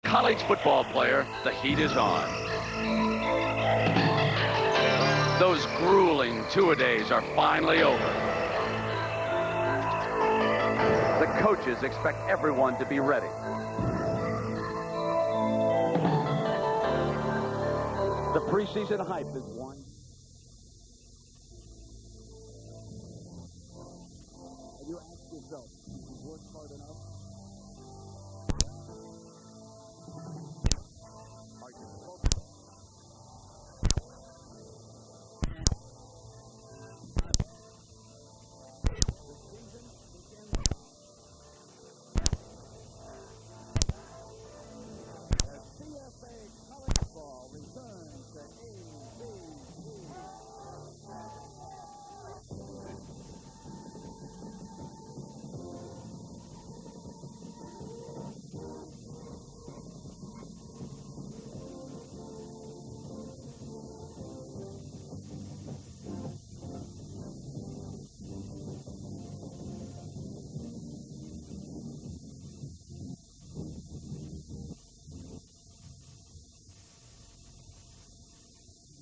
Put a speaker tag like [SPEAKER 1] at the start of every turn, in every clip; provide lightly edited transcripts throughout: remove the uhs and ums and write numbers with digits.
[SPEAKER 1] college football player, the heat is on. Those grueling two-a-days are finally over. The coaches expect everyone to be ready. The preseason hype is one. Have you asked yourself, did you work hard enough? Are you focused?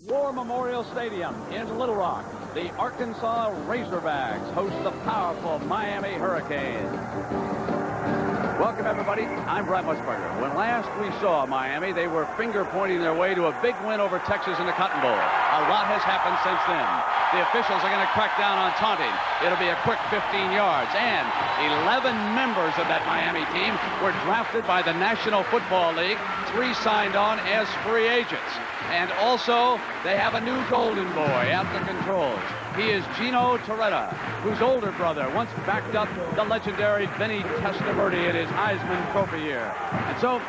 [SPEAKER 1] War Memorial Stadium in Little Rock, the Arkansas Razorbacks host the powerful Miami Hurricanes. Welcome, everybody. I'm Brett Musburger. When last we saw Miami, they were finger-pointing their way to a big win over Texas in the Cotton Bowl. A lot has happened since then. The officials are going to crack down on taunting. It'll be a quick 15 yards. And 11 members of that Miami team were drafted by the National Football League. 3 signed on as free agents. And also, they have a new golden boy at the controls. He is Gino Torretta, whose older brother once backed up the legendary Vinny Testaverde in his Heisman Trophy year. And so,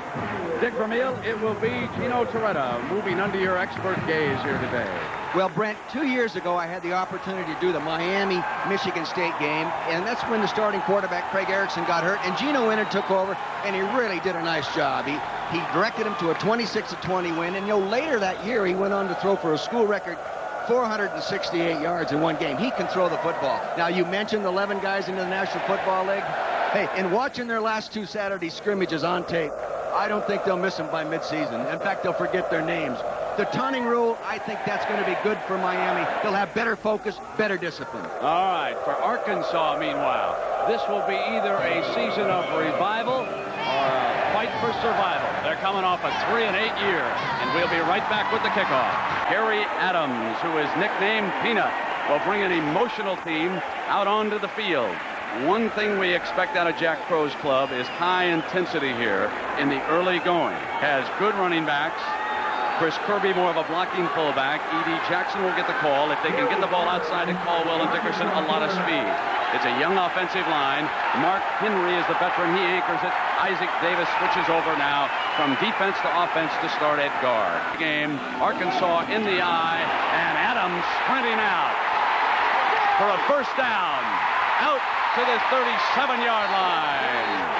[SPEAKER 1] Dick Vermeil, it will be Gino Torretta moving under your expert gaze here today.
[SPEAKER 2] Well, Brent, 2 years ago, I had the opportunity to do the Miami-Michigan State game, and that's when the starting quarterback, Craig Erickson, got hurt, and Gino went and took over, and he really did a nice job. He directed him to a 26-20 win, and later that year, he went on to throw for a school record 468 yards in one game. He can throw the football. Now, you mentioned 11 guys into the National Football League. Hey, in watching their last 2 Saturday scrimmages on tape, I don't think they'll miss them by midseason. In fact, they'll forget their names. The taunting rule, I think that's going to be good for Miami. They'll have better focus, better discipline.
[SPEAKER 1] All right, for Arkansas, meanwhile, this will be either a season of revival or a fight for survival. They're coming off a 3-8 year, and we'll be right back with the kickoff. Gary Adams, who is nicknamed Peanut, will bring an emotional team out onto the field. One thing we expect out of Jack Crow's club is high intensity here in the early going. Has good running backs. Chris Kirby, more of a blocking fullback. E.D. Jackson will get the call. If they can get the ball outside to Caldwell and Dickerson, a lot of speed. It's a young offensive line. Mark Henry is the veteran. He anchors it. Isaac Davis switches over now from defense to offense to start at guard. Game, Arkansas in the eye, and Adams sprinting out for a first down. Out to the 37-yard line.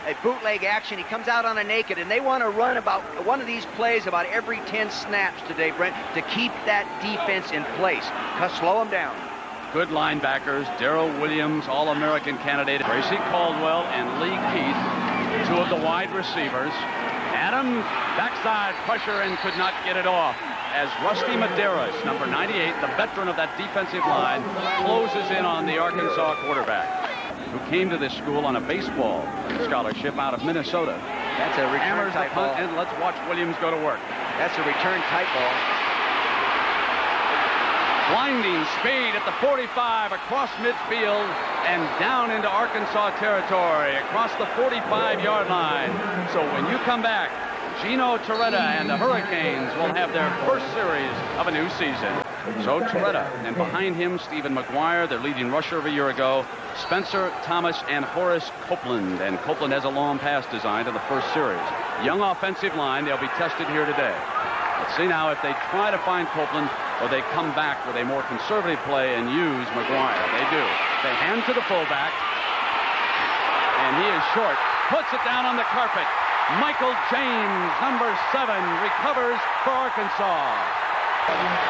[SPEAKER 2] A bootleg action. He comes out on a naked, and they want to run about one of these plays about every 10 snaps today, Brent, to keep that defense in place. Slow them down.
[SPEAKER 1] Good linebackers, Darrell Williams, All-American candidate, Tracy Caldwell, and Lee Keith, 2 of the wide receivers. Adams, backside pressure, and could not get it off. As Rusty Medeiros, number 98, the veteran of that defensive line, closes in on the Arkansas quarterback, who came to this school on a baseball scholarship out of Minnesota.
[SPEAKER 2] That's a return tight ball.
[SPEAKER 1] And let's watch Williams go to work.
[SPEAKER 2] That's a return tight ball.
[SPEAKER 1] Blinding speed at the 45 across midfield and down into Arkansas territory across the 45-yard line. So when you come back, Gino Torretta and the Hurricanes will have their first series of a new season. So Torretta, and behind him, Stephen McGuire, their leading rusher of a year ago, Spencer Thomas, and Horace Copeland. And Copeland has a long pass designed in the first series. Young offensive line, they'll be tested here today. Let's see now if they try to find Copeland or they come back with a more conservative play and use McGuire. They do. They hand to the fullback, and he is short. Puts it down on the carpet. Michael James, number 7, recovers for Arkansas.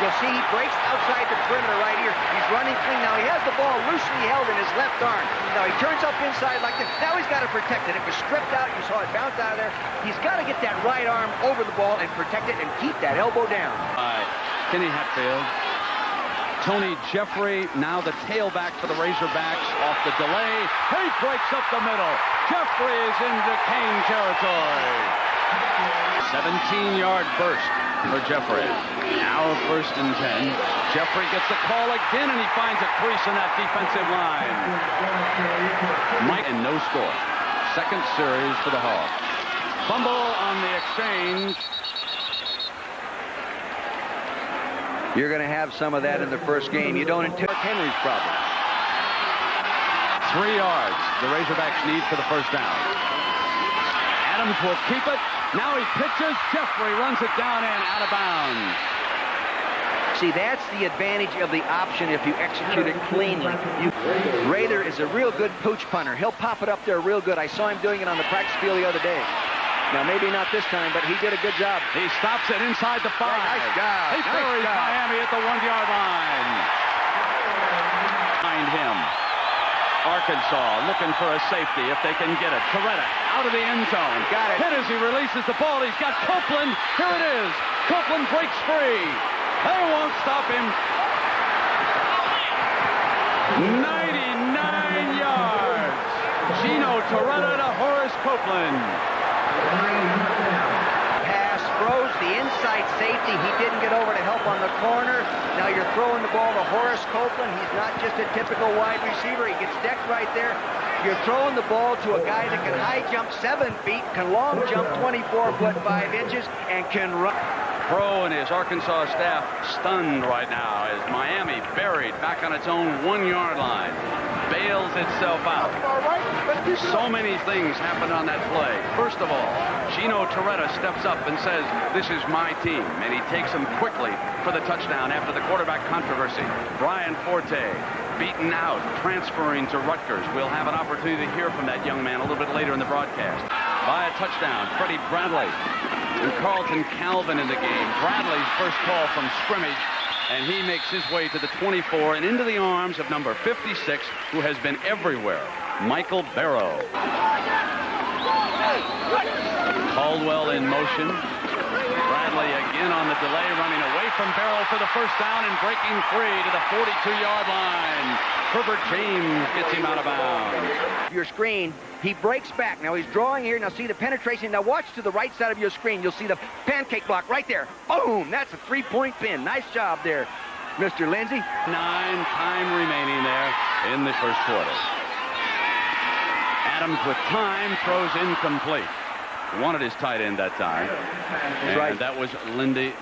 [SPEAKER 2] You'll see he breaks outside the perimeter right here. He's running clean. Now he has the ball loosely held in his left arm. Now he turns up inside like this. Now he's got to protect it. It was stripped out. You saw it bounce out of there. He's got to get that right arm over the ball and protect it and keep that elbow down.
[SPEAKER 1] Kenny Hatfield. Tony Jeffrey, now the tailback for the Razorbacks, off the delay. He breaks up the middle. Jeffrey is into Kane territory. 17-yard burst for Jeffrey. Now 1st and 10. Jeffrey gets the call again, and he finds a crease in that defensive line. Mike, and no score. Second series for the Hawks. Fumble on the exchange.
[SPEAKER 2] You're going to have some of that in the first game. You don't anticipate Henry's problem.
[SPEAKER 1] 3 yards the Razorbacks need for the first down. Adams will keep it. Now he pitches. Jeffrey runs it down and out of bounds.
[SPEAKER 2] See, that's the advantage of the option if you execute it cleanly. Rather is a real good pooch punter. He'll pop it up there real good. I saw him doing it on the practice field the other day. Now, maybe not this time, but he did a good job.
[SPEAKER 1] He stops it inside the 5.
[SPEAKER 2] Nice job.
[SPEAKER 1] He buries Miami at the 1-yard line. Behind him, Arkansas looking for a safety if they can get it. Toretta out of the end zone.
[SPEAKER 2] Got it.
[SPEAKER 1] Hit as he releases the ball. He's got Copeland. Here it is. Copeland breaks free. They won't stop him. 99 yards. Gino Toretta to Horace Copeland.
[SPEAKER 2] Pass froze the inside safety. He didn't get over to help on the corner. Now you're throwing the ball to Horace Copeland. He's not just a typical wide receiver. He gets decked right there. You're throwing the ball to a guy that can high jump 7 feet, can long jump 24 foot 5 inches, and can run.
[SPEAKER 1] Pro and his Arkansas staff stunned right now as Miami buried back on its own 1-yard line. Bails itself out. So many things happened on that play. First of all, Gino Toretta steps up and says, "This is my team," and he takes him quickly for the touchdown after the quarterback controversy. Brian Forte, beaten out, transferring to Rutgers. We'll have an opportunity to hear from that young man a little bit later in the broadcast. By a touchdown, Freddie Bradley and Carlton Calvin in the game. Bradley's first call from scrimmage, and he makes his way to the 24 and into the arms of number 56, who has been everywhere, Michael Barrow. Caldwell in motion. Bradley again on the delay, running away from Barrow for the first down and breaking free to the 42-yard line. Herbert James gets him out of bounds.
[SPEAKER 2] Your screen, he breaks back. Now he's drawing here. Now see the penetration. Now watch to the right side of your screen. You'll see the pancake block right there. Boom! That's a 3-point pin. Nice job there, Mr. Lindsey.
[SPEAKER 1] 9 time remaining there in the first quarter. Adams with time throws incomplete. Wanted his tight end that time. And
[SPEAKER 2] right.
[SPEAKER 1] That was Lindsey.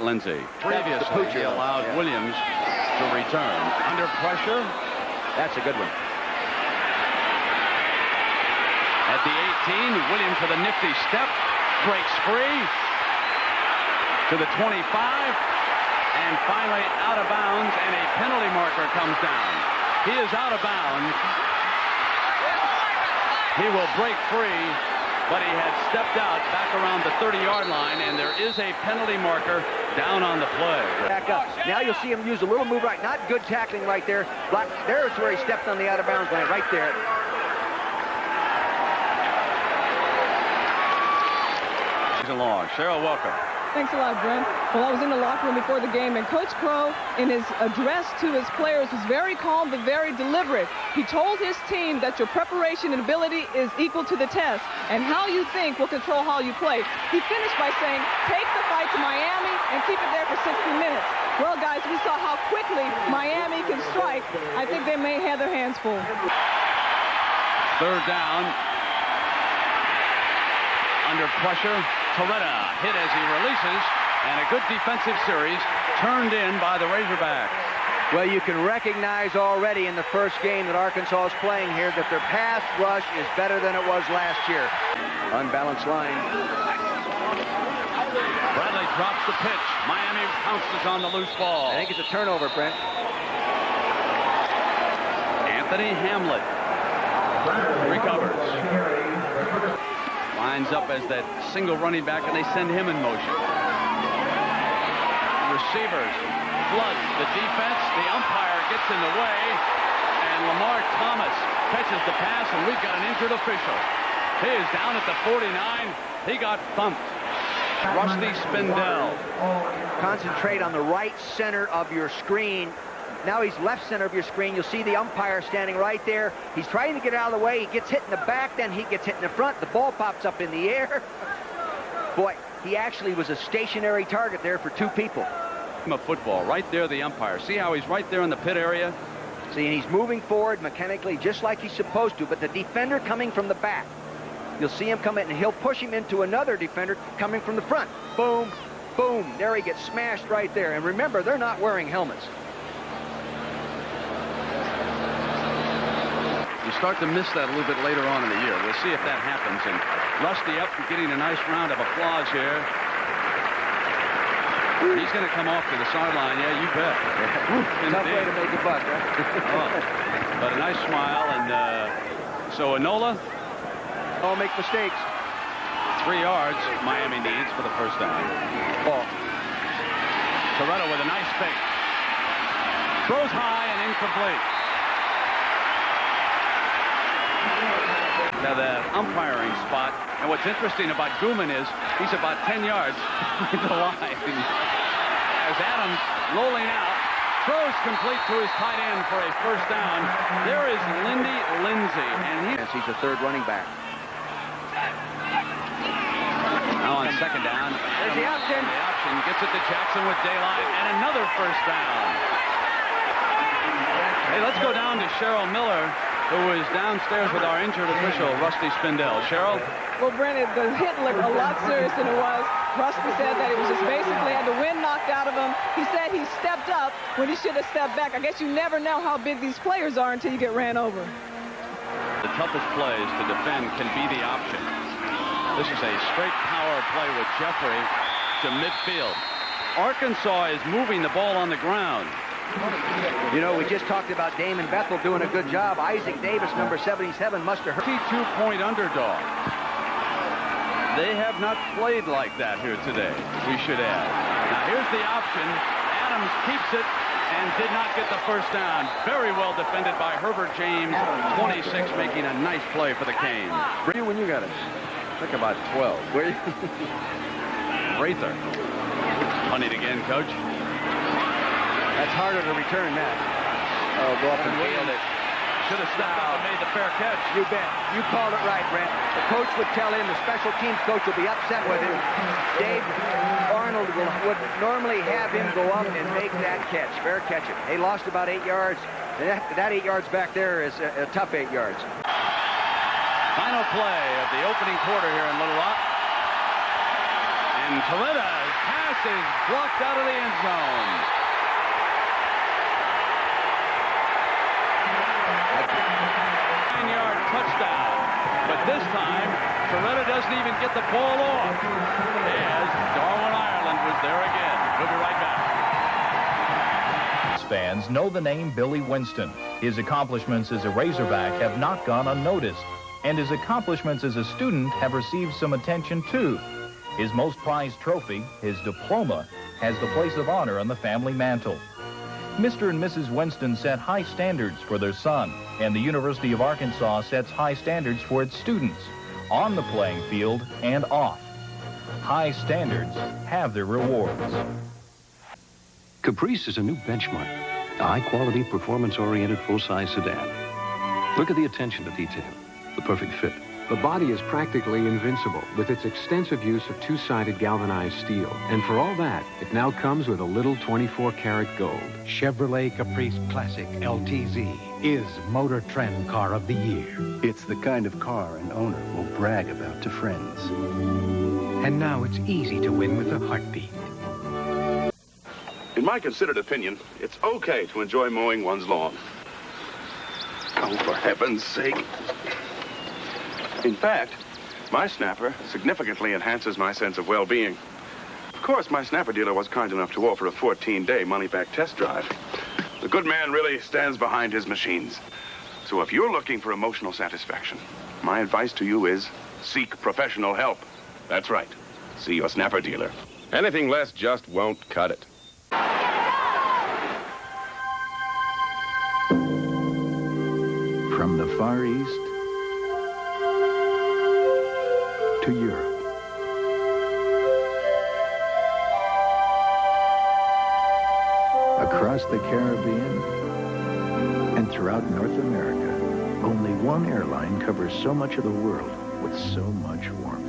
[SPEAKER 1] Previously, he allowed Williams to return. Under pressure.
[SPEAKER 2] That's a good one.
[SPEAKER 1] At the 18, Williams with a nifty step. Breaks free to the 25. And finally out of bounds, and a penalty marker comes down. He is out of bounds. He will break free, but he had stepped out back around the 30-yard line, and there is a penalty marker down on the play.
[SPEAKER 2] Back up. Now you'll see him use a little move right. Not good tackling right there. Block. There's where he stepped on the out-of-bounds line, right there.
[SPEAKER 1] Along. Cheryl, welcome.
[SPEAKER 3] Thanks a lot, Brent. Well, I was in the locker room before the game, and Coach Crow, in his address to his players, was very calm but very deliberate. He told his team that your preparation and ability is equal to the test, and how you think will control how you play. He finished by saying, take the fight to Miami and keep it there for 60 minutes. Well, guys, we saw how quickly Miami can strike. I think they may have their hands full.
[SPEAKER 1] Third down. Under pressure, Toretta hit as he releases, and a good defensive series turned in by the Razorbacks.
[SPEAKER 2] Well, you can recognize already in the first game that Arkansas is playing here that their pass rush is better than it was last year. Unbalanced line.
[SPEAKER 1] Bradley drops the pitch. Miami pounces on the loose ball.
[SPEAKER 2] I think it's a turnover, Brent.
[SPEAKER 1] Anthony Hamlet recovers. Lines up as that single running back, and they send him in motion. receivers floods the defense. The umpire gets in the way, and Lamar Thomas catches the pass, and we've got an injured official. He is down at the 49. He got bumped. Rusty Spindell.
[SPEAKER 2] Concentrate on the right center of your screen. Now he's left center of your screen. You'll see the umpire standing right there. He's trying to get out of the way. He gets hit in the back, then he gets hit in the front. The ball pops up in the air. Boy, he actually was a stationary target there for two people.
[SPEAKER 1] Of football, right there, the umpire. See how he's right there in the pit area?
[SPEAKER 2] See, and he's moving forward mechanically just like he's supposed to, but the defender coming from the back. You'll see him come in, and he'll push him into another defender coming from the front. Boom, boom. There he gets smashed right there. And remember, they're not wearing helmets.
[SPEAKER 1] You start to miss that a little bit later on in the year. We'll see if that happens. And Rusty up and getting a nice round of applause here. He's going to come off to the sideline. Yeah, you bet.
[SPEAKER 2] Tough way to make a buck, right?
[SPEAKER 1] But a nice smile. And so Enola.
[SPEAKER 2] Don't make mistakes.
[SPEAKER 1] 3 yards Miami needs for the first down.
[SPEAKER 2] Ball.
[SPEAKER 1] Toretto with a nice fake. Throws high and incomplete. Now that umpiring spot. And what's interesting about Gooman is he's about 10 yards in the line. As Adams rolling out, throws complete to his tight end for a first down. There is Lindy Lindsay, and
[SPEAKER 2] he's a third running back.
[SPEAKER 1] Now on second down.
[SPEAKER 2] There's the option.
[SPEAKER 1] The option gets it to Jackson with daylight, and another first down. Hey, let's go down to Cheryl Miller, who is downstairs with our injured official, Rusty Spindell. Cheryl?
[SPEAKER 3] Well, Brennan, the hit looked a lot serious than it was. Rusty said that he was just basically had the wind knocked out of him. He said he stepped up when he should have stepped back. I guess you never know how big these players are until you get ran over.
[SPEAKER 1] The toughest plays to defend can be the option. This is a straight power play with Jeffrey to midfield. Arkansas is moving the ball on the ground.
[SPEAKER 2] You know, we just talked about Damon Bethel doing a good job. Isaac Davis, number 77, must have hurt.
[SPEAKER 1] 52-point underdog. They have not played like that here today, we should add. Now here's the option. Adams keeps it and did not get the first down. Very well defended by Herbert James, 26, making a nice play for the Canes.
[SPEAKER 2] When you got it?
[SPEAKER 1] I think about 12. Were you? Rather. Punted again, Coach.
[SPEAKER 2] That's harder to return that. Oh, go up and
[SPEAKER 1] wheeled it. Should have stepped out and made the fair catch.
[SPEAKER 2] You bet. You called it right, Brent. The coach would tell him, the special teams coach will be upset with him. Dave Arnold would normally have him go up and make that catch. Fair catch it. They lost about 8 yards. That 8 yards back there is a tough 8 yards.
[SPEAKER 1] Final play of the opening quarter here in Little Rock. And Toledo's pass is blocked out of the end zone. Touchdown. But this time, Toretto doesn't even get the ball off. As Darwin Ireland was there again. We'll be right back.
[SPEAKER 4] Fans know the name Billy Winston. His accomplishments as a Razorback have not gone unnoticed, and his accomplishments as a student have received some attention too. His most prized trophy, his diploma, has the place of honor on the family mantle. Mr. and Mrs. Winston set high standards for their son, and the University of Arkansas sets high standards for its students, on the playing field and off. High standards have their rewards.
[SPEAKER 5] Caprice is a new benchmark, a high-quality, performance-oriented full-size sedan. Look at the attention to detail, the perfect fit.
[SPEAKER 6] The body is practically invincible with its extensive use of two-sided galvanized steel. And for all that, it now comes with a little 24-karat gold.
[SPEAKER 7] Chevrolet Caprice Classic LTZ is Motor Trend Car of the Year.
[SPEAKER 8] It's the kind of car an owner will brag about to friends.
[SPEAKER 7] And now it's easy to win with a heartbeat.
[SPEAKER 9] In my considered opinion, it's okay to enjoy mowing one's lawn. Oh, for heaven's sake. In fact, my snapper significantly enhances my sense of well-being. Of course, my snapper dealer was kind enough to offer a 14-day money-back test drive. The good man really stands behind his machines. So if you're looking for emotional satisfaction, my advice to you is seek professional help. That's right. See your snapper dealer. Anything less just won't cut it.
[SPEAKER 8] Far East to Europe. Across the Caribbean and throughout North America, only one airline covers so much of the world with so much warmth.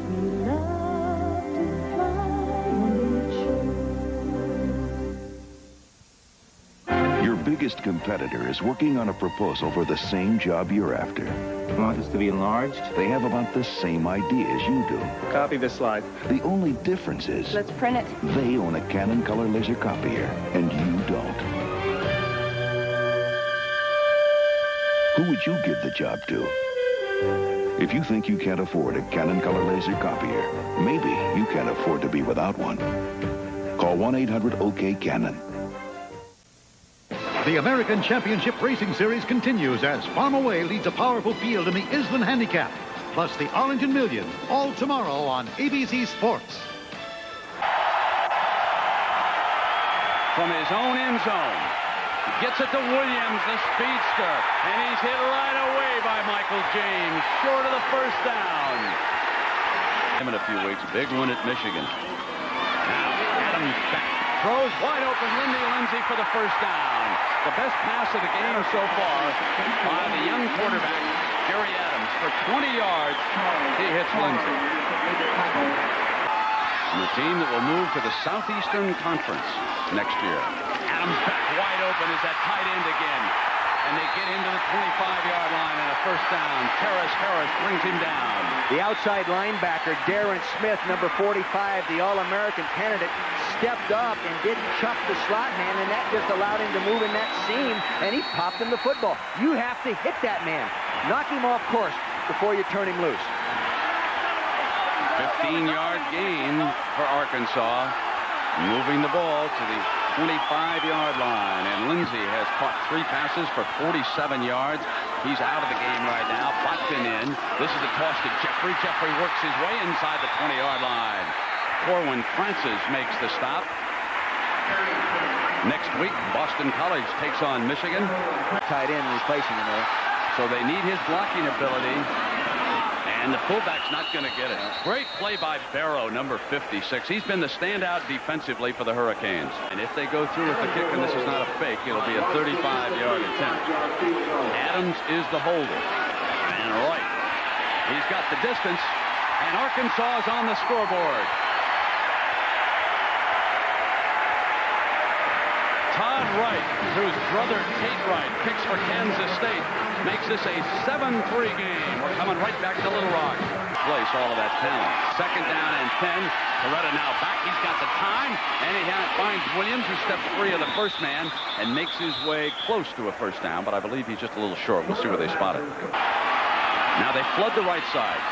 [SPEAKER 10] Your biggest competitor is working on a proposal for the same job you're after.
[SPEAKER 11] You want this to be enlarged?
[SPEAKER 10] They have about the same ideas you do.
[SPEAKER 11] Copy this slide.
[SPEAKER 10] The only difference is...
[SPEAKER 12] Let's print it.
[SPEAKER 10] They own a Canon color laser copier, and you don't. Who would you give the job to? If you think you can't afford a Canon color laser copier, maybe you can't afford to be without one. Call 1-800-OK-CANON.
[SPEAKER 13] The American Championship Racing Series continues as Farm Away leads a powerful field in the Island Handicap, plus the Arlington Million, all tomorrow on ABC Sports.
[SPEAKER 1] From his own end zone, he gets it to Williams, the speedster, and he's hit right away by Michael James, short of the first down. In a few weeks, big win at Michigan. Now, Adams back, throws wide open, Lindsey for the first down. The best pass of the game so far by the young quarterback, Gary Adams. For 20 yards, he hits Lindsey. And the team that will move to the Southeastern Conference next year. Adams back wide open is that tight end again. And they get into the 25-yard line and a first down. Terrace Harris brings him down.
[SPEAKER 2] The outside linebacker, Darren Smith, number 45, the All-American candidate, stepped up and didn't chuck the slot man, and that just allowed him to move in that seam, and he popped him the football. You have to hit that man. Knock him off course before you turn him loose.
[SPEAKER 1] 15-yard gain for Arkansas, moving the ball to the 25-yard line, and Lindsey has caught 3 passes for 47 yards. He's out of the game right now. Botkin in. This is a toss to Jeffrey. Jeffrey works his way inside the 20-yard line. Corwin Francis makes the stop. Next week, Boston College takes on Michigan.
[SPEAKER 2] Tight end replacing him there.
[SPEAKER 1] So they need his blocking ability. And the fullback's not going to get it. Great play by Barrow, number 56. He's been the standout defensively for the Hurricanes. And if they go through with the kick, and this is not a fake, it'll be a 35-yard attempt. Adams is the holder. And right. He's got the distance. And Arkansas is on the scoreboard. Todd Wright, whose brother Tate Wright kicks for Kansas State, makes this a 7-3 game. We're coming right back to Little Rock. Place all of that talent. Second down and 10. Coretta now back. He's got the time, and he finds Williams, who steps free of the first man and makes his way close to a first down, but I believe he's just a little short. We'll see where they spot it. Now they flood the right side.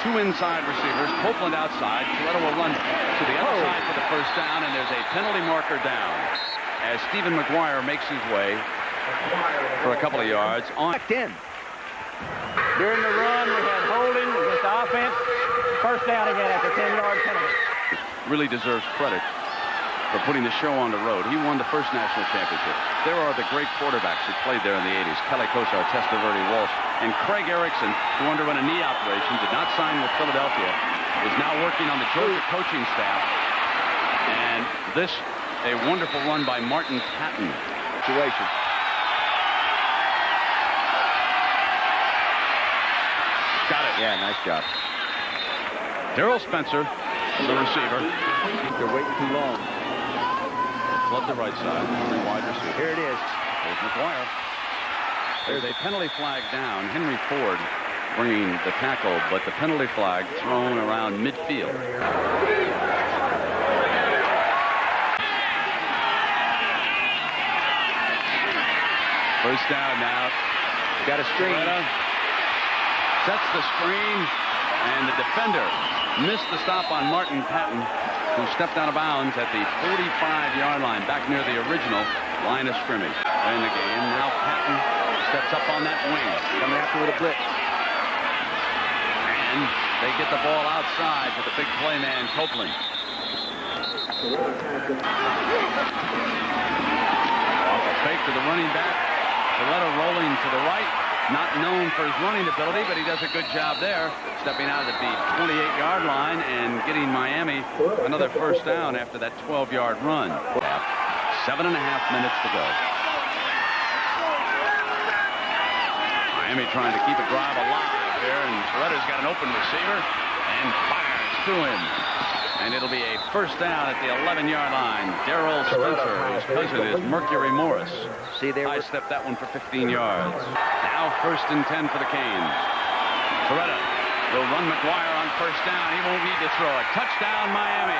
[SPEAKER 1] 2 inside receivers. Copeland outside. Coretta will run to the other side for the first down, and there's a penalty marker down as Stephen McGuire makes his way for a couple of yards on.
[SPEAKER 2] In.
[SPEAKER 11] During the run, we had holding against the offense. First down again after 10-yard penalty.
[SPEAKER 1] Really deserves credit for putting the show on the road. He won the first national championship. There are the great quarterbacks who played there in the 80s. Kelly Kosar, Testaverde, Walsh, and Craig Erickson, who underwent a knee operation, did not sign with Philadelphia, is now working on the Georgia coaching staff. And this, a wonderful run by Martin Patton.
[SPEAKER 2] Situation.
[SPEAKER 1] Got it.
[SPEAKER 2] Yeah, nice job.
[SPEAKER 1] Darrell Spencer, the receiver.
[SPEAKER 2] They're waiting too long.
[SPEAKER 1] Flood the right side. 3 wide receiver.
[SPEAKER 2] Here it is.
[SPEAKER 1] There's McGuire. There's a penalty flag down. Henry Ford bringing the tackle, but the penalty flag thrown around midfield. First down now.
[SPEAKER 2] Got a screen.
[SPEAKER 1] Sets the screen, and the defender missed the stop on Martin Patton, who stepped out of bounds at the 45-yard line, back near the original line of scrimmage. In the game, now Patton steps up on that wing.
[SPEAKER 2] Coming after with a blitz.
[SPEAKER 1] And they get the ball outside to the big play man, Copeland. Off a fake to the running back. Coretta rolling to the right. Not known for his running ability, but he does a good job there, stepping out at the 28-yard line and getting Miami another first down after that 12-yard run. 7.5 minutes to go. Miami trying to keep a drive alive here, and Toretta's got an open receiver and fires to him. And it'll be a first down at the 11-yard line. Darrell Spencer, whose cousin is Mercury Morris.
[SPEAKER 2] See, they
[SPEAKER 1] stepped that one for 15 yards. Now 1st and 10 for the Canes. Toretta will run McGuire on first down. He won't need to throw it. Touchdown, Miami.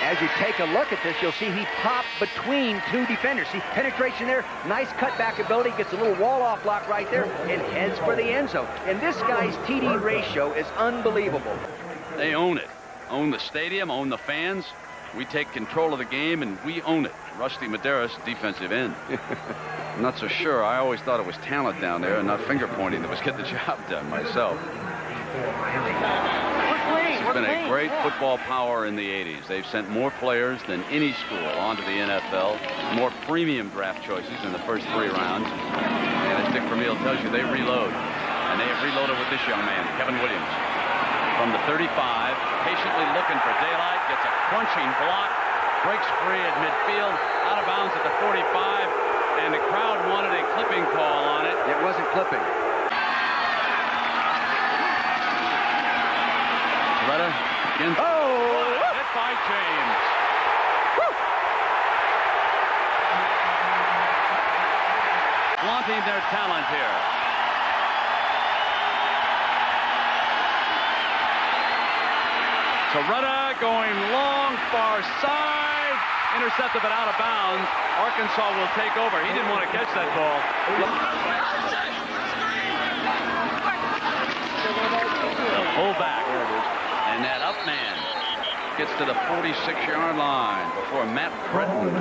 [SPEAKER 2] As you take a look at this, you'll see he popped between two defenders. See, penetration there, nice cutback ability, gets a little wall-off block right there, and heads for the end zone. And this guy's TD ratio is unbelievable.
[SPEAKER 1] They own it. Own the stadium, own the fans. We take control of the game, and we own it. Rusty Medeiros, defensive end. I'm not so sure. I always thought it was talent down there and not finger-pointing that was getting the job done myself. It's been a great football power in the 80s. They've sent more players than any school onto the NFL, more premium draft choices in the first 3 rounds. And as Dick Vermeil tells you, they reload. And they have reloaded with this young man, Kevin Williams. From the 35, patiently looking for daylight, gets a crunching block, breaks free at midfield, out of bounds at the 45, and the crowd wanted a clipping call on it.
[SPEAKER 2] It wasn't clipping.
[SPEAKER 1] Toretta against hit by James. Woo! Flaunting their talent here. Toretta going long, far side, intercepted but out of bounds. Arkansas will take over. He didn't want to catch that ball. The fullback. And that up man gets to the 46-yard line before Matt Breton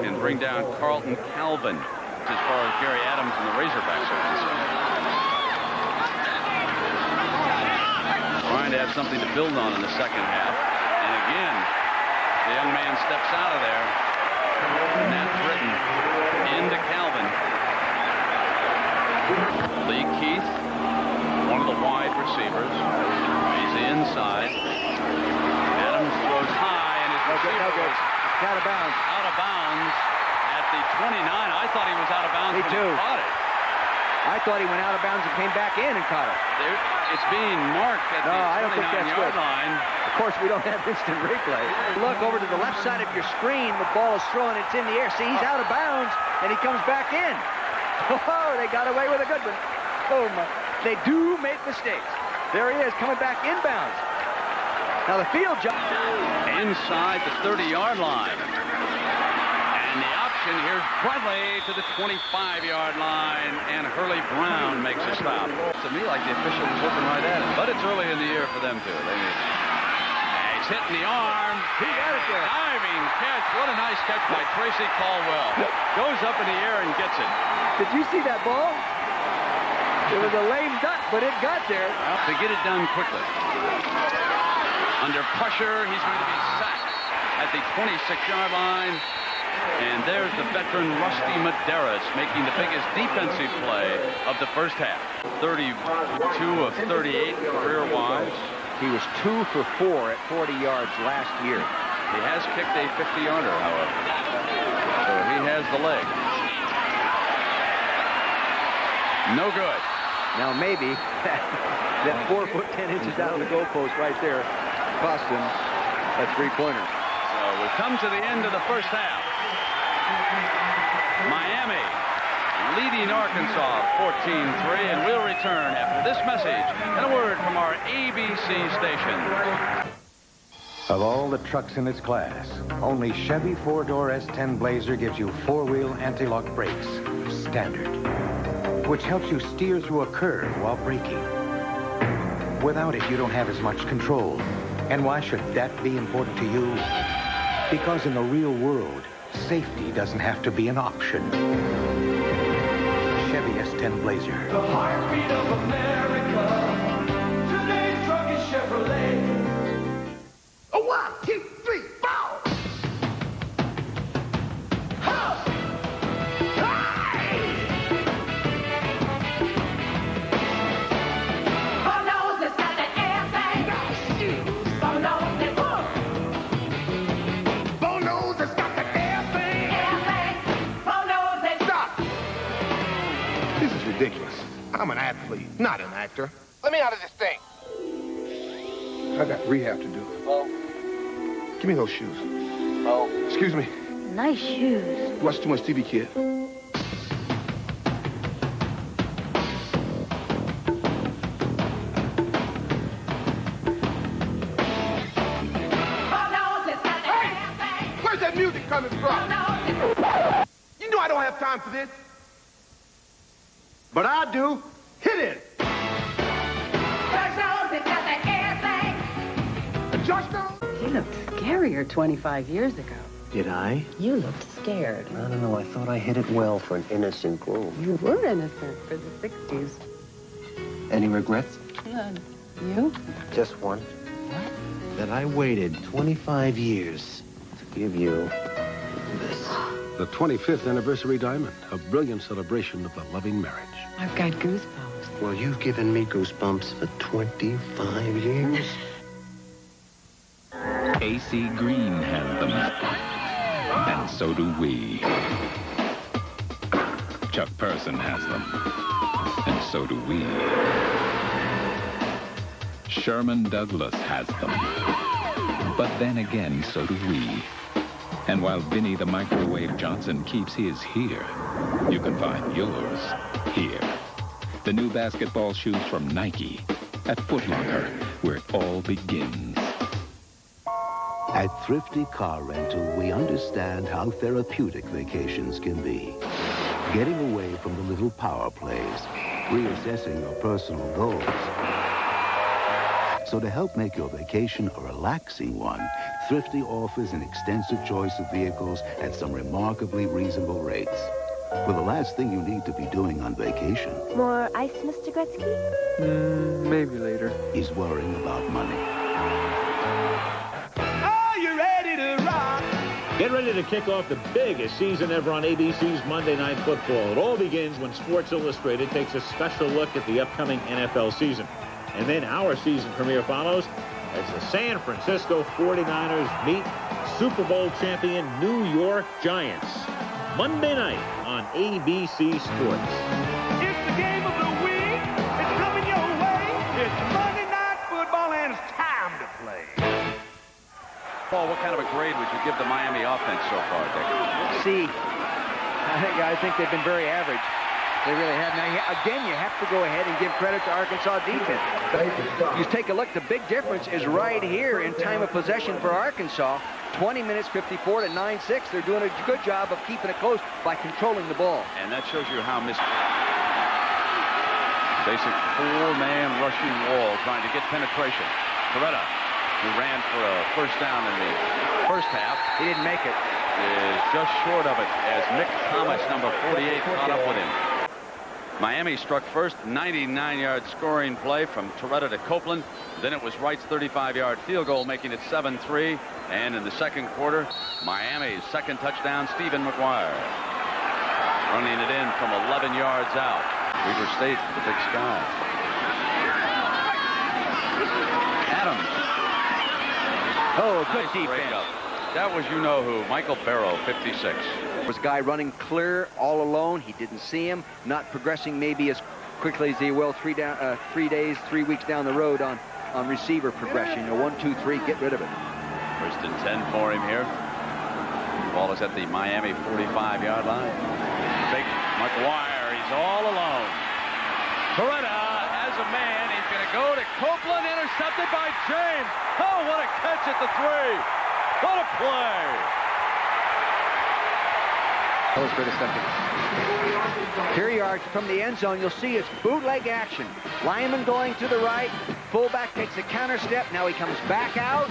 [SPEAKER 1] can bring down Carlton Calvin as far as Gary Adams and the Razorbacks are concerned. Trying to have something to build on in the second half. And again, the young man steps out of there. Matt Breton into Calvin. Lee Keith, one of the wide receivers. He's the inside. Adams throws high, and his receiver goes
[SPEAKER 2] out of bounds.
[SPEAKER 1] Out of bounds at the 29. I thought he was out of bounds.
[SPEAKER 2] Me too.
[SPEAKER 1] He caught it.
[SPEAKER 2] I thought he went out of bounds and came back in and caught it.
[SPEAKER 1] It's being marked at the 29-yard line.
[SPEAKER 2] Of course, we don't have instant replay. Look over to the left side of your screen. The ball is thrown. It's in the air. See, he's out of bounds, and he comes back in. Oh, they got away with a good one. Oh, my. They do make mistakes. There he is, coming back inbounds. Now the field job.
[SPEAKER 1] Inside the 30-yard line. And the option, here's Bradley to the 25-yard line, and Hurley Brown makes a stop. To me, like the official was looking right at him, but it's early in the year for them too. He's hitting the arm.
[SPEAKER 2] He got it there.
[SPEAKER 1] Diving catch. What a nice catch by Tracy Caldwell. Goes up in the air and gets it.
[SPEAKER 2] Did you see that ball? It was a lame duck, but it got there.
[SPEAKER 1] To get it done quickly. Under pressure, he's going to be sacked at the 26-yard line. And there's the veteran Rusty Medeiros making the biggest defensive play of the first half. 32 of 38 career-wise.
[SPEAKER 2] He was 2 for 4 at 40 yards last year.
[SPEAKER 1] He has kicked a 50-yarder, however. So he has the leg. No good.
[SPEAKER 2] Now maybe that 4 foot 10 inches out of the goalpost right there cost him a 3-pointer.
[SPEAKER 1] So we've come to the end of the first half. Miami leading Arkansas 14-3, and we'll return after this message and a word from our ABC station.
[SPEAKER 7] Of all the trucks in its class, only Chevy 4-door S10 Blazer gives you 4-wheel anti-lock brakes, standard, which helps you steer through a curve while braking. Without it, you don't have as much control. And why should that be important to you? Because in the real world, safety doesn't have to be an option. Chevy S10 Blazer.
[SPEAKER 12] The heartbeat of America. Today's truck is Chevrolet. A 1, 2, 3, 4.
[SPEAKER 14] I'm an athlete, not an actor. Let me out of this thing. I got rehab to do.
[SPEAKER 15] Oh.
[SPEAKER 14] Give me those shoes.
[SPEAKER 15] Oh.
[SPEAKER 14] Excuse me.
[SPEAKER 15] Nice shoes.
[SPEAKER 14] You watch too much TV, kid. Hey! Where's that music coming from? You know I don't have time for this. But I do. Hit it!
[SPEAKER 16] You looked scarier 25 years ago.
[SPEAKER 17] Did I?
[SPEAKER 16] You looked scared.
[SPEAKER 17] I don't know. I thought I hit it well for an innocent girl.
[SPEAKER 16] You were innocent for the 60s.
[SPEAKER 17] Any regrets?
[SPEAKER 16] None. You?
[SPEAKER 17] Just one.
[SPEAKER 16] What?
[SPEAKER 17] That I waited 25 years to give you this.
[SPEAKER 18] The 25th anniversary diamond, a brilliant celebration of the loving marriage.
[SPEAKER 16] I've got goosebumps.
[SPEAKER 17] Well, you've given me goosebumps for 25 years.
[SPEAKER 19] AC Green has them. And so do we. Chuck Person has them. And so do we. Sherman Douglas has them. But then again, so do we. And while Vinny the Microwave Johnson keeps his here, you can find yours here. The new basketball shoes from Nike at Foot Locker, where it all begins.
[SPEAKER 20] At Thrifty Car Rental, we understand how therapeutic vacations can be. Getting away from the little power plays, reassessing your personal goals. So to help make your vacation a relaxing one, Thrifty offers an extensive choice of vehicles at some remarkably reasonable rates. For the last thing you need to be doing on vacation
[SPEAKER 21] More ice, Mr. Gretzky?
[SPEAKER 20] maybe later, is worrying about money.
[SPEAKER 22] Get ready to kick off the biggest season ever on ABC's Monday Night Football. It all begins when Sports Illustrated takes a special look at the upcoming NFL season. And then our season premiere follows as the San Francisco 49ers meet Super Bowl champion New York Giants. Monday night on ABC Sports.
[SPEAKER 12] It's the game of the week. It's coming your way. It's Monday Night Football, and it's time to play.
[SPEAKER 1] Paul, what kind of a grade would you give the Miami offense so far, Dick?
[SPEAKER 2] C. I think they've been very average. They really have. Now, again, you have to go ahead and give credit to Arkansas defense. You take a look, the big difference is right here in time of possession for Arkansas. 20 minutes, 54 to 9-6. They're doing a good job of keeping it close by controlling the ball.
[SPEAKER 1] And that shows you how basic four-man rushing wall trying to get penetration. Coretta, who ran for a first down in the first half.
[SPEAKER 2] He didn't make it.
[SPEAKER 1] Is just short of it as Mick Thomas, number 48, caught up with him. Miami struck first, 99-yard scoring play from Toretta to Copeland. Then it was Wright's 35-yard field goal, making it 7-3. And in the second quarter, Miami's second touchdown, Stephen McGuire. Running it in from 11 yards out. Weaver State, the Big Sky. Adams.
[SPEAKER 2] Oh, good
[SPEAKER 1] Nice
[SPEAKER 2] defense.
[SPEAKER 1] breakup. That was you-know-who, Michael Barrow, 56.
[SPEAKER 2] There was a guy running clear all alone. He didn't see him, not progressing maybe as quickly as he will 3 weeks down the road on receiver progression. 1, 2, 3, get rid of it.
[SPEAKER 1] First and 10 for him here. Ball is at the Miami 45-yard line. Big McGuire, he's all alone. Coretta has a man. He's going to go to Copeland, intercepted by James. Oh, what a catch at the 3. What a play.
[SPEAKER 2] That was for the second. Here you are from the end zone. You'll see it's bootleg action. Lyman going to the right. Fullback takes a counter step. Now he comes back out.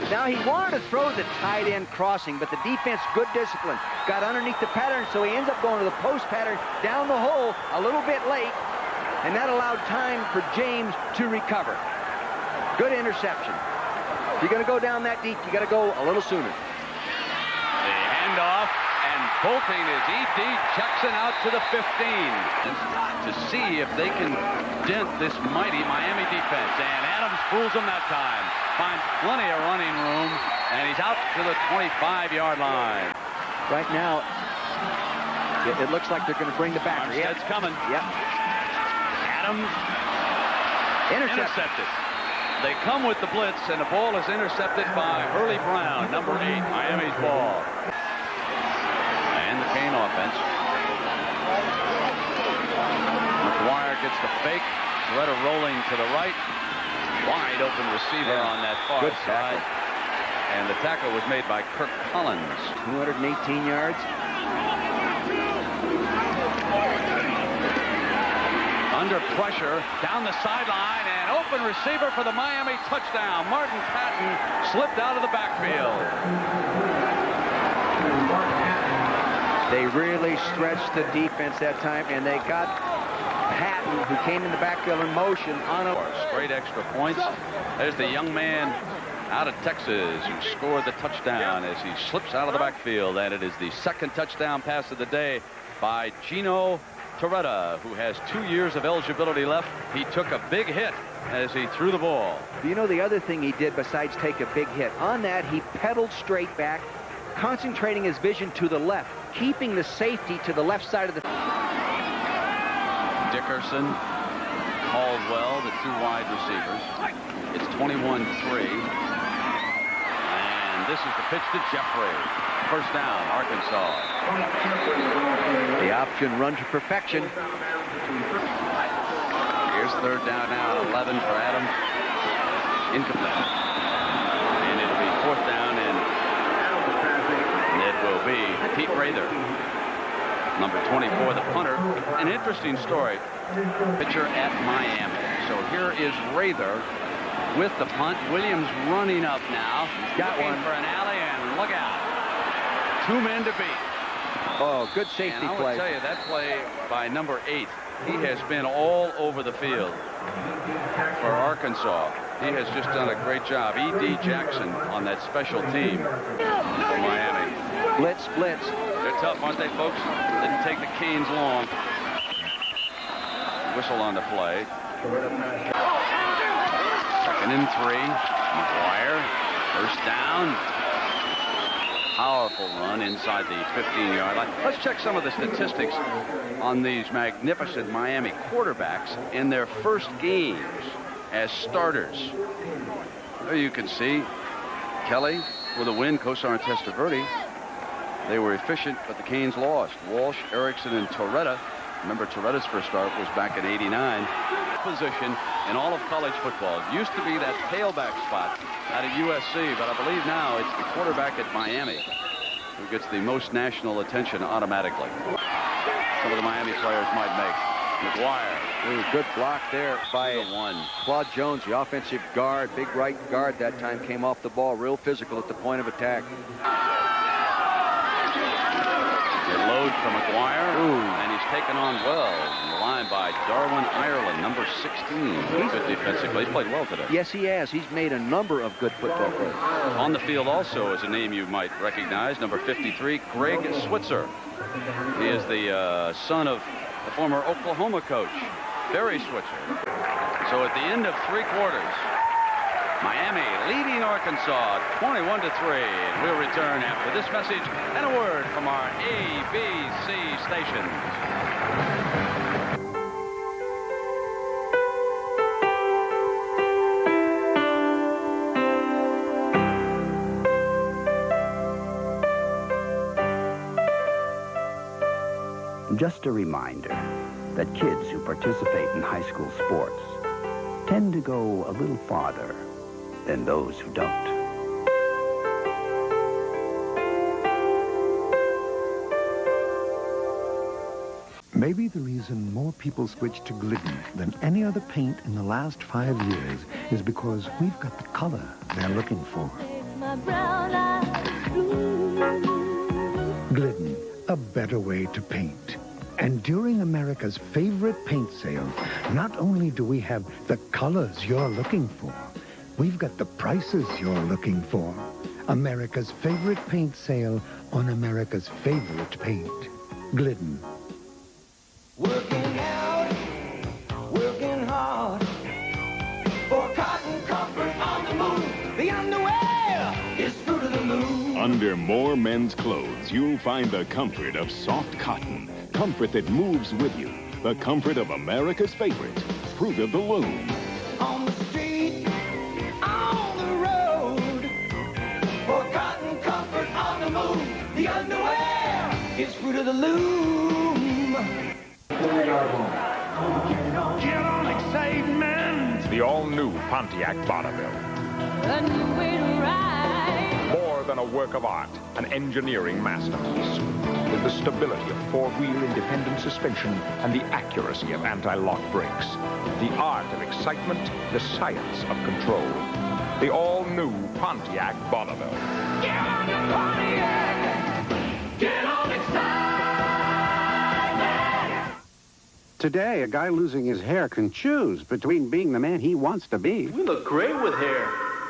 [SPEAKER 2] Now he wanted to throw the tight end crossing, but the defense, good discipline, got underneath the pattern, so he ends up going to the post pattern down the hole a little bit late, and that allowed time for James to recover. Good interception. If you're going to go down that deep, you got to go a little sooner.
[SPEAKER 1] The handoff, and bolting is E.D. Jackson out to the 15 to see if they can dent this mighty Miami defense. And Adams fools them that time. Finds plenty of running room, and he's out to the 25-yard line.
[SPEAKER 2] Right now, it looks like they're going to bring the back.
[SPEAKER 1] Armstead's coming.
[SPEAKER 2] Yep.
[SPEAKER 1] Adams. Intercepted. They come with the blitz, and the ball is intercepted by Hurley Brown, number 8, Miami's ball. And the Cane offense. McGuire gets the fake. Torretta rolling to the right. Wide open receiver on that far side. And the tackle was made by Kirk Collins.
[SPEAKER 2] 218 yards.
[SPEAKER 1] Under pressure, down the sideline, and open receiver for the Miami touchdown. Martin Patton slipped out of the backfield.
[SPEAKER 2] They really stretched the defense that time, and they got Patton, who came in the backfield in motion, on a
[SPEAKER 1] straight extra points. There's the young man out of Texas who scored the touchdown as he slips out of the backfield, and it is the second touchdown pass of the day by Gino Torretta, who has 2 years of eligibility left. He took a big hit as he threw the ball.
[SPEAKER 2] You know the other thing he did besides take a big hit? On that, he pedaled straight back, concentrating his vision to the left, keeping the safety to the left side of the...
[SPEAKER 1] Dickerson, Caldwell, the 2 wide receivers. It's 21-3. And this is the pitch to Jeffrey. First down, Arkansas.
[SPEAKER 2] The option run to perfection.
[SPEAKER 1] Here's third down now at 11 for Adams. Incomplete. And it'll be fourth down, and it will be Pete Rather, number 24, the punter. An interesting story. Pitcher at Miami. So here is Rather with the punt. Williams running up now. He's got one for an alley, and look out. 2 men to beat.
[SPEAKER 2] Oh, good safety
[SPEAKER 1] play. I
[SPEAKER 2] play.
[SPEAKER 1] will tell you, that play by number 8, he has been all over the field for Arkansas. He has just done a great job. E.D. Jackson on that special team for Miami.
[SPEAKER 2] Blitz.
[SPEAKER 1] They're tough, aren't they, folks? Didn't take the Canes long. Whistle on the play. 2nd and 3. McGuire. First down. Powerful run inside the 15-yard line. Let's check some of the statistics on these magnificent Miami quarterbacks in their first games as starters. There you can see Kelly with a win, Kosar and Testaverde. They were efficient, but the Canes lost. Walsh, Erickson, and Torretta. Remember, Torretta's first start was back in '89. Position in all of college football. It used to be that tailback spot out of USC, but I believe now it's the quarterback at Miami who gets the most national attention automatically. Some of the Miami players might make. McGuire.
[SPEAKER 2] Ooh, good block there by Claude Jones, the offensive guard. Big right guard that time, came off the ball. Real physical at the point of attack.
[SPEAKER 1] They load for McGuire. And he's taken on well in the line by Darwin Ireland, number 16. He's good defensively. He's played well today.
[SPEAKER 2] Yes, he has. He's made a number of good football plays.
[SPEAKER 1] On the field also is a name you might recognize, number 53, Greg Switzer. He is the son of the former Oklahoma coach, Barry Switzer. So at the end of 3 quarters, Miami leading Arkansas 21-3. And we'll return after this message and a word from our ABC stations.
[SPEAKER 3] Just a reminder that kids who participate in high school sports tend to go a little farther than those who don't.
[SPEAKER 4] Maybe the reason more people switch to Glidden than any other paint in the last 5 years is because we've got the color they're looking for. Glidden, a better way to paint. And during America's favorite paint sale, not only do we have the colors you're looking for, we've got the prices you're looking for. America's favorite paint sale on America's favorite paint. Glidden.
[SPEAKER 12] Working out, working hard for cotton comfort on the move. The underwear is fruit of the loom.
[SPEAKER 23] Under more men's clothes, you'll find the comfort of soft cotton. Comfort that moves with you.
[SPEAKER 10] the comfort of America's favorite, Fruit of the Loom.
[SPEAKER 12] On the street, on the road, for cotton comfort on the move, the underwear is Fruit of the Loom.
[SPEAKER 5] Get on excitement.
[SPEAKER 6] The all-new Pontiac Bonneville. More than a work of art, an engineering masterpiece. With the stability of four-wheel independent suspension and the accuracy of anti-lock brakes. The art of excitement, the science of control. The all-new Pontiac Bonneville.
[SPEAKER 12] Get on the Pontiac! Get on excitement!
[SPEAKER 7] Today, a guy losing his hair can choose between being the man he wants to be
[SPEAKER 23] We look great with hair.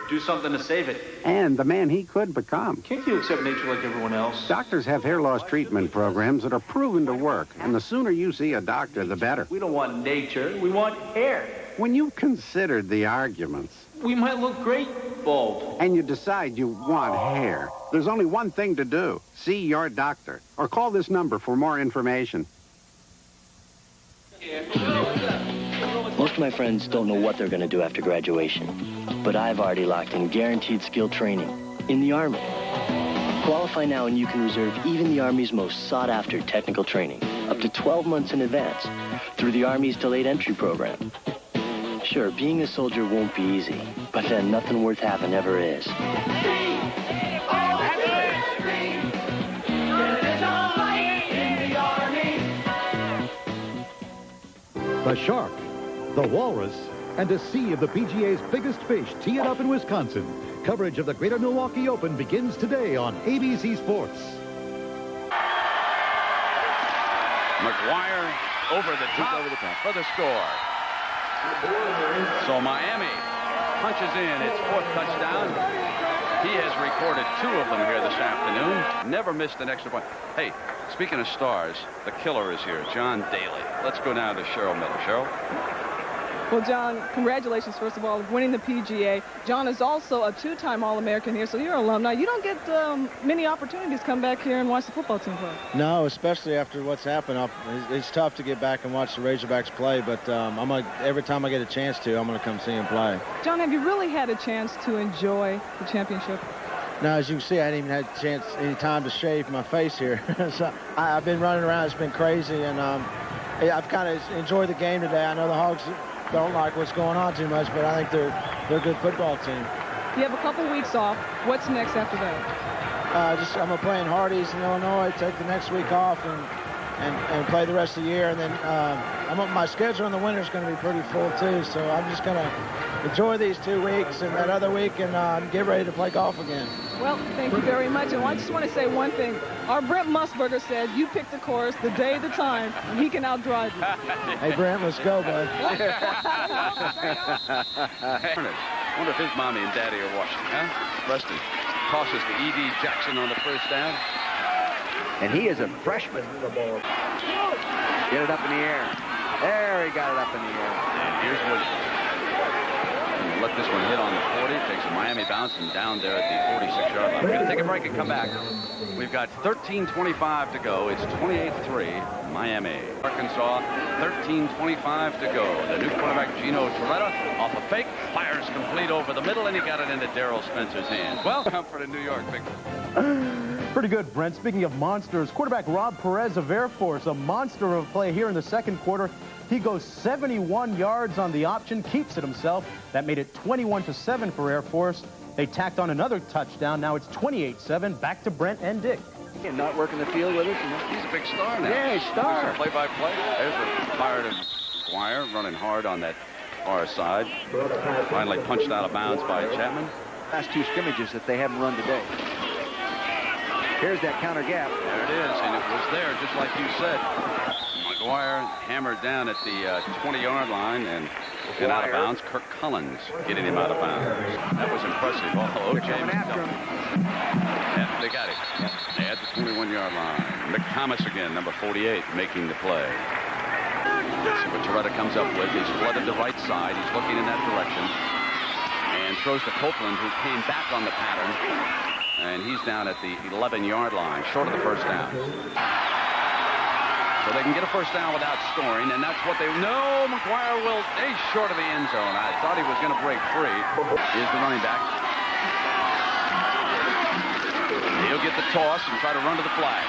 [SPEAKER 23] Do something to save it.
[SPEAKER 7] and the man he could become.
[SPEAKER 23] Can't you accept nature like everyone else?
[SPEAKER 7] Doctors have hair loss treatment programs that are proven to work, and the sooner you see a doctor, the better.
[SPEAKER 23] We don't want nature. We want hair.
[SPEAKER 7] When you've considered the arguments,
[SPEAKER 23] We might look great bald.
[SPEAKER 7] and you decide you want hair, there's only one thing to do. See your doctor, or call this number for more information.
[SPEAKER 24] Most of my friends don't know what they're going to do after graduation, but I've already locked in guaranteed skill training in the Army. Qualify now and you can reserve even the Army's most sought-after technical training, up to 12 months in advance, through the Army's delayed entry program. Sure, being a soldier won't be easy, but then nothing worth having ever is.
[SPEAKER 13] The shark, the walrus, and a sea of the PGA's biggest fish tee it up in Wisconsin. Coverage of the Greater Milwaukee Open begins today on ABC Sports.
[SPEAKER 1] McGuire over the top for the score. So Miami punches in its fourth touchdown. He has recorded 2 of them here this afternoon. Never missed an extra point. Hey, speaking of stars, the killer is here, John Daly. Let's go now to Cheryl Miller. Cheryl?
[SPEAKER 25] Well, John, congratulations, first of all, of winning the PGA. John is also a 2-time All-American here, so you're an alumni. You don't get many opportunities to come back here and watch the football team play.
[SPEAKER 26] No, especially after what's happened. It's tough to get back and watch the Razorbacks play, but every time I get a chance to, I'm going to come see them play.
[SPEAKER 25] John, have you really had a chance to enjoy the championship?
[SPEAKER 26] Now, as you can see, I hadn't even had any time to shave my face here. So I've been running around. It's been crazy, and I've kind of enjoyed the game today. I know the Hogs don't like what's going on too much, but I think they're a good football team.
[SPEAKER 25] You have a couple weeks off. What's next after that?
[SPEAKER 26] I'm going to play in Hardee's in Illinois, take the next week off, and play the rest of the year. And then my schedule in the winter is going to be pretty full, too, so I'm just going to enjoy these 2 weeks and that other week and get ready to play golf again.
[SPEAKER 25] Well, thank you very much. And I just want to say one thing. Our Brent Musburger said you pick the course, the day, the time, and he can outdrive you.
[SPEAKER 26] Hey, Brent, let's go, bud.
[SPEAKER 1] I wonder if his mommy and daddy are watching, huh? Preston tosses to E.D. Jackson on the first down.
[SPEAKER 2] And he is a freshman. Get it up in the air. There, he got it up in the air.
[SPEAKER 1] And here's Williams. Let this one hit on the 40. Takes a Miami bounce and down there at the 46-yard line. We're going to take a break and come back. We've got 13:25 to go. It's 28-3, Miami. Arkansas, 13:25 to go. The new quarterback, Gino Toretta, off a fake, fires complete over the middle, and he got it into Darrell Spencer's hands. Well, comfort in New York, big.
[SPEAKER 27] Pretty good, Brent. Speaking of monsters, quarterback Rob Perez of Air Force, a monster of play here in the second quarter. He goes 71 yards on the option, keeps it himself. That made it 21-7 for Air Force. They tacked on another touchdown. Now it's 28-7. Back to Brent and Dick.
[SPEAKER 2] And not working the field with us.
[SPEAKER 1] He's a big star now.
[SPEAKER 2] Yeah, he's a star.
[SPEAKER 1] Play-by-play. There's a fired McGuire running hard on that far side. Finally punched out of bounds by Chapman.
[SPEAKER 2] Last 2 scrimmages that they haven't run today. Here's that counter gap.
[SPEAKER 1] There it is, and it was there, just like you said. McGuire hammered down at the 20-yard line and out of bounds. Kirk Collins getting him out of bounds. That was impressive. Oh, James. Yeah, they got it. They had the 21-yard line. McThomas again, number 48, making the play. Let's see what Toretta comes up with. He's flooded the right side. He's looking in that direction. And throws to Copeland, who came back on the pattern. And he's down at the 11-yard line, short of the first down. so they can get a first down without scoring, and that's what they... No, McGuire will... He's short of the end zone. I thought he was going to break free. Here's the running back. He'll get the toss and try to run to the flag.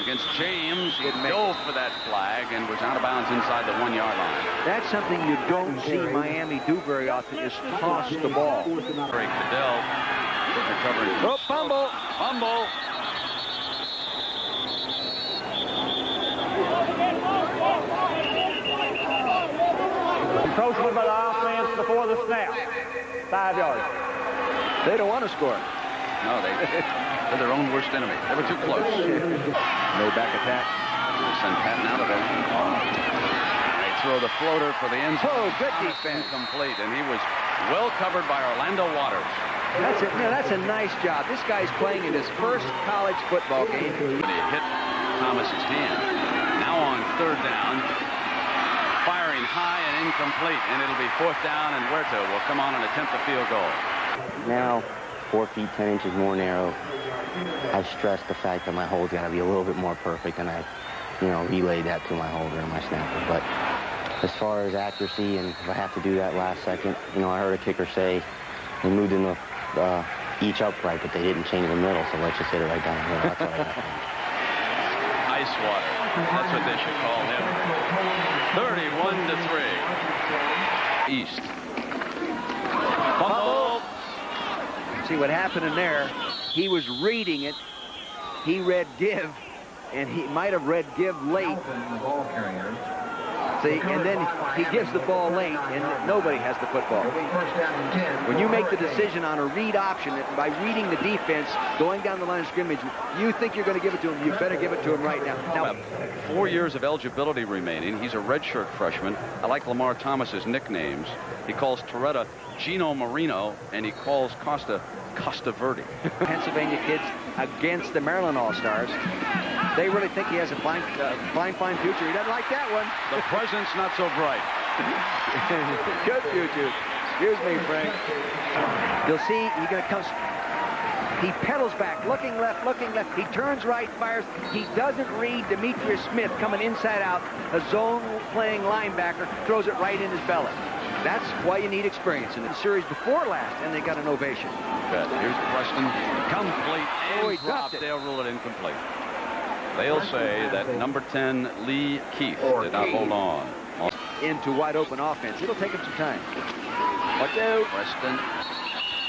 [SPEAKER 1] Against James, he dove for that flag and was out of bounds inside the 1-yard line.
[SPEAKER 2] That's something you don't see Miami do very often, is toss the ball.
[SPEAKER 1] Craig Cadell recovering.
[SPEAKER 2] Oh, fumble.
[SPEAKER 1] Fumble.
[SPEAKER 8] Encroachment by the offense before the snap. 5 yards.
[SPEAKER 2] They don't want to score.
[SPEAKER 1] No, they're their own worst enemy. They were too close.
[SPEAKER 2] No back attack.
[SPEAKER 1] They'll send Patton out of there. They throw the floater for the end zone.
[SPEAKER 2] Oh, good defense.
[SPEAKER 1] Complete, and he was well covered by Orlando Waters.
[SPEAKER 2] That's a nice job. This guy's playing in his first college football game.
[SPEAKER 1] When he hit Thomas's hand. Now on 3rd down. Firing high and incomplete, and it'll be 4th down, and Huerta will come on and attempt a field goal.
[SPEAKER 17] Now, 4 feet 10 inches more narrow. I stressed the fact that my hold's got to be a little bit more perfect, and I, relayed that to my holder and my snapper. But as far as accuracy, and if I have to do that last second, I heard a kicker say they moved in each upright, but they didn't change the middle, so let's just hit it right down the middle. That's all I got.
[SPEAKER 1] Ice water. That's what they should call him. 31-3. East. Fumble.
[SPEAKER 2] See what happened in there. He was reading it. He read give, and he might have read give late. See, and then he gives the ball late, and nobody has the football. When you make the decision on a read option, by reading the defense, going down the line of scrimmage, you think you're going to give it to him, you better give it to him right now. Now,
[SPEAKER 1] 4 years of eligibility remaining. He's a redshirt freshman. I like Lamar Thomas's nicknames. He calls Toretta Gino Marino, and he calls Costa Verde.
[SPEAKER 2] Pennsylvania kids against the Maryland All-Stars. They really think he has a fine future. He doesn't like that one.
[SPEAKER 1] The present's not so bright.
[SPEAKER 2] Good future. Excuse me, Frank. You'll see he's going to come. He pedals back, looking left. He turns right, fires. He doesn't read Demetrius Smith coming inside out. A zone-playing linebacker throws it right in his belly. That's why you need experience. In the series before last, and they got an ovation.
[SPEAKER 1] Good. Here's Preston. Complete.
[SPEAKER 2] Oh, he
[SPEAKER 1] dropped.
[SPEAKER 2] dropped it.
[SPEAKER 1] They'll rule it incomplete. They'll say that number 10, Lee Keith, did not hold on.
[SPEAKER 2] Into wide open offense. It'll take him some time. Watch out.
[SPEAKER 1] Preston.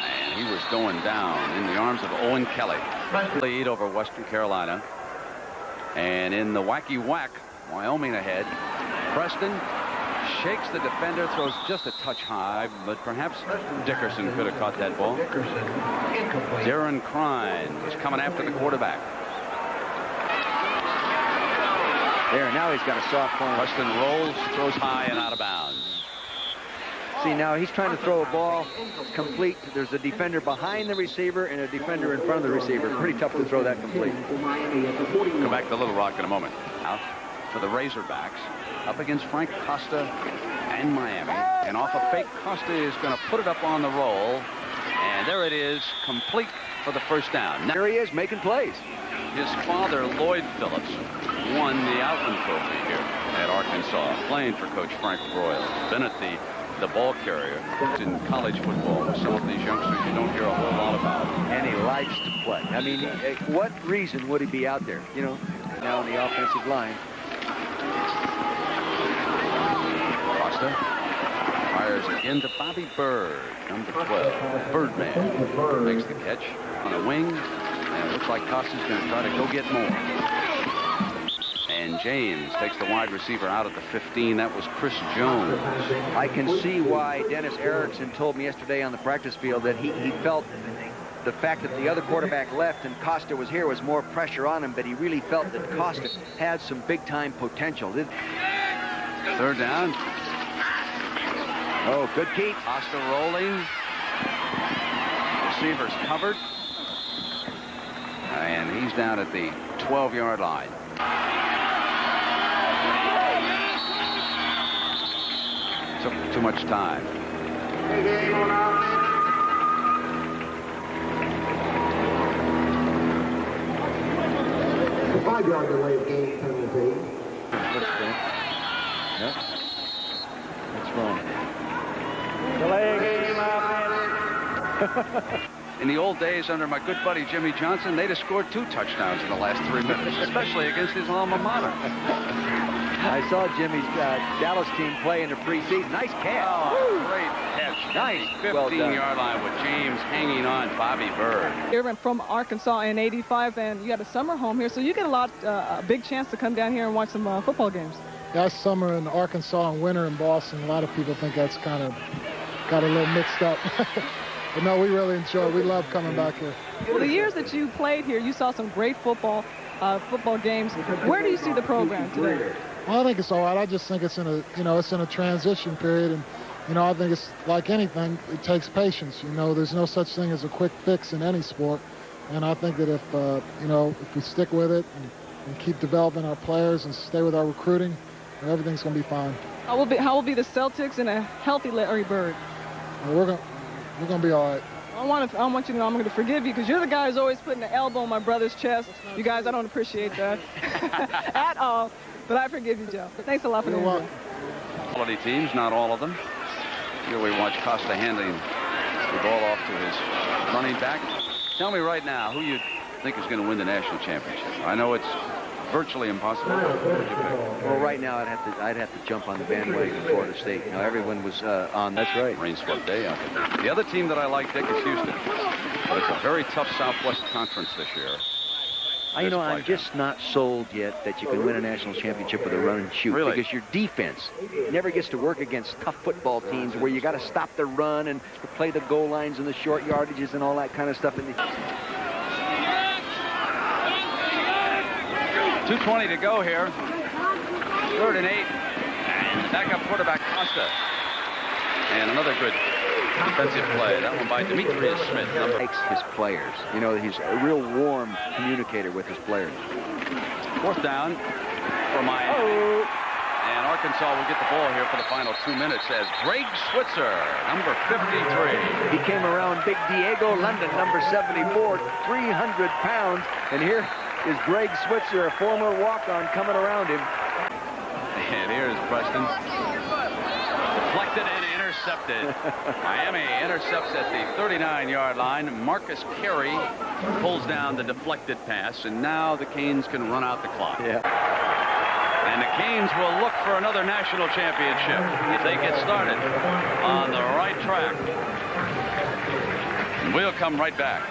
[SPEAKER 1] And he was going down in the arms of Owen Kelly. Lead over Western Carolina. And in the wacky whack, Wyoming ahead. Preston shakes the defender, throws just a touch high, but perhaps Dickerson could have caught that ball. Darren Crine was coming after the quarterback.
[SPEAKER 2] There, now he's got a soft corner.
[SPEAKER 1] Preston rolls, throws high and out of bounds.
[SPEAKER 2] See, now he's trying to throw a ball complete. There's a defender behind the receiver and a defender in front of the receiver. Pretty tough to throw that complete.
[SPEAKER 1] Come back to Little Rock in a moment. Now for the Razorbacks, up against Frank Costa and Miami. And off a fake, Costa is going to put it up on the roll. And there it is, complete for the first down. Now,
[SPEAKER 2] there he is, making plays.
[SPEAKER 1] His father, Lloyd Phillips, won the Outland Trophy here at Arkansas, playing for Coach Frank Broyle. Been at the ball carrier in college football with some of these youngsters you don't hear a whole lot about.
[SPEAKER 2] And he likes to play. I mean, what reason would he be out there? Now in the offensive line.
[SPEAKER 1] Costa fires again to Bobby Bird, number 12. Birdman makes the catch on a wing, and it looks like Costa's going to try to go get more. And James takes the wide receiver out at the 15. That was Chris Jones.
[SPEAKER 2] I can see why Dennis Erickson told me yesterday on the practice field that he felt the fact that the other quarterback left and Costa was here was more pressure on him, but he really felt that Costa had some big-time potential.
[SPEAKER 1] Third down.
[SPEAKER 2] Oh, good keep.
[SPEAKER 1] Costa rolling. Receivers covered. And he's down at the 12-yard line. Took too much time.
[SPEAKER 9] 5-yard delay of game penalty.
[SPEAKER 2] Yep. That's wrong.
[SPEAKER 8] Delay game offense.
[SPEAKER 1] In the old days, under my good buddy Jimmy Johnson, they'd have scored 2 touchdowns in the last 3 minutes, especially against his alma mater.
[SPEAKER 2] I saw Jimmy's Dallas team play in the preseason. Nice catch.
[SPEAKER 1] Oh, great catch. Nice. 15-yard line with James hanging on Bobby Bird.
[SPEAKER 25] You're from Arkansas in '85, and you got a summer home here, so you get a big chance to come down here and watch some football games.
[SPEAKER 11] That's summer in Arkansas and winter in Boston. A lot of people think that's kind of got a little mixed up. But no, we really enjoy it. We love coming back here.
[SPEAKER 25] Well, the years that you played here, you saw some great football games. Where do you see the program today?
[SPEAKER 11] Well, I think it's all right. I just think it's in a transition period, and I think it's like anything. It takes patience. There's no such thing as a quick fix in any sport, and I think that if we stick with it and keep developing our players and stay with our recruiting, everything's going to be fine.
[SPEAKER 25] How will be the Celtics and a healthy Larry Bird?
[SPEAKER 11] We're going to be all right.
[SPEAKER 25] I want you to know I'm going to forgive you because you're the guy who's always putting the elbow on my brother's chest. You guys, I don't appreciate that at all. But I forgive you, Joe. Thanks a lot for the interview.
[SPEAKER 1] Quality teams, not all of them. Here we watch Costa handing the ball off to his running back. Tell me right now who you think is going to win the national championship. I know it's virtually impossible. Who would you pick?
[SPEAKER 2] Well, right now I'd have to jump on the bandwagon of Florida State. Everyone was on. That's right.
[SPEAKER 1] Rain-swept day out there. The other team that I like, Dick, is Houston. But it's a very tough Southwest Conference this year.
[SPEAKER 2] I'm just not sold yet that you can win a national championship with a run and shoot.
[SPEAKER 1] Really?
[SPEAKER 2] Because your defense never gets to work against tough football teams where you got to stop the run and play the goal lines and the short yardages and all that kind of stuff.
[SPEAKER 1] 2:20 to go here. 3rd and 8. And backup quarterback Costa. And another good defensive play. That one by Demetrius Smith.
[SPEAKER 2] Makes his players. He's a real warm communicator with his players.
[SPEAKER 1] 4th down for Miami. And Arkansas will get the ball here for the final 2 minutes as Greg Switzer, number 53.
[SPEAKER 2] He came around Big Diego London, number 74, 300 pounds. And here is Greg Switzer, a former walk-on, coming around him.
[SPEAKER 1] And here's Preston. Deflected and intercepted. Miami intercepts at the 39-yard line. Marcus Carey pulls down the deflected pass, and now the Canes can run out the clock.
[SPEAKER 2] Yeah.
[SPEAKER 1] And the Canes will look for another national championship if they get started on the right track. And we'll come right back.